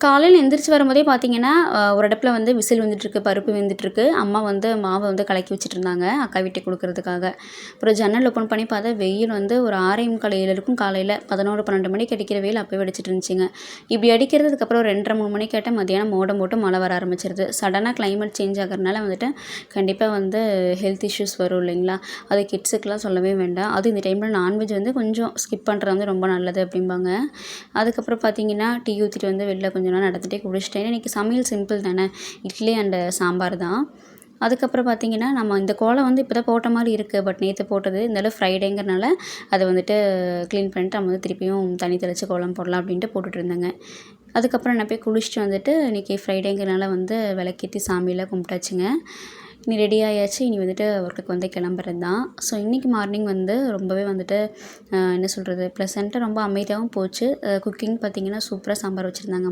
காலையில எந்திரிச்சு வரும்போதே பார்த்தீங்கன்னா, ஒரு அடுப்புல வந்து விசில் வந்துட்டுருக்கு, பருப்பு வெந்துட்டுருக்கு. அம்மா வந்து மாவு வந்து கலக்கி வச்சுட்டுருந்தாங்க, அக்கா வீட்டுக்கு குடுக்குறதுக்காக. அப்புறம் ஜன்னல் ஓப்பன் பண்ணி பார்த்தா, வெயில் வந்து ஒரு 6:45, 7 இருக்கும் காலையில. 11, 12 மணிக்கு அடிக்கிற வெயில் அப்பவே அடிச்சிட்டு இருந்துச்சுங்க. இப்படி அடிக்கிறது அதுக்கப்புறம் 2:30, 3 மணிக்கு கேட்டா மதியானம் மோடம் போட்டு மழை வர ஆரம்பிச்சிருது. சடனா கிளைமேட் சேஞ்ச் ஆகுறனால வந்துட்டு, கண்டிப்பா வந்து ஹெல்த் இஷ்யூஸ் வரும் இல்லைங்களா? அது கிட்ஸுக்குலாம் சொல்லவே வேண்டாம். அதுவும் இந்த டைம்ல நான்வெஜ் வந்து கொஞ்சம் ஸ்கிப் பண்றது வந்து ரொம்ப நல்லது அப்படிம்பாங்க. அதுக்கப்புறம் பார்த்தீங்கன்னா, டீ ஊத்திட்டு வந்து வெளில கொஞ்ச நேரம் நடந்துட்டே குடிச்சிட்டேன். இன்றைக்கி சமையல் சிம்பிள் தானே, இட்லி அண்டு சாம்பார் தான். அதுக்கப்புறம் பார்த்தீங்கன்னா, நம்ம இந்த கோலம் வந்து இப்போ தான் போட்ட மாரி இருக்குது. பட் நேத்து போட்டது. இருந்தாலும் ஃப்ரைடேங்கிறனால அத வந்துட்டு க்ளீன் பண்ணிட்டு நம்ம வந்து திருப்பியும் தண்ணி தெளிச்சு கோலம் போடலாம் அப்படின்ட்டு போட்டுட்ருந்தேங்க. அதுக்கப்புறம் நான் போய் குளிச்சுட்டு வந்துட்டு, இன்றைக்கி ஃப்ரைடேங்கிறனால வந்து விளக்கேத்தி சாமியெல்லாம் கும்பிட்டாச்சுங்க. இனி ரெடி ஆயாச்சு. இனி வந்துட்டு ஒர்க்குக்கு வந்து கிளம்புறது தான். ஸோ இன்றைக்கி மார்னிங் வந்து ரொம்பவே வந்துட்டு என்ன சொல்கிறது, ப்ளசண்ட்டாக ரொம்ப அமைதியாகவும் போச்சு. குக்கிங் பார்த்திங்கன்னா சூப்பராக சாம்பார் வச்சுருந்தாங்க.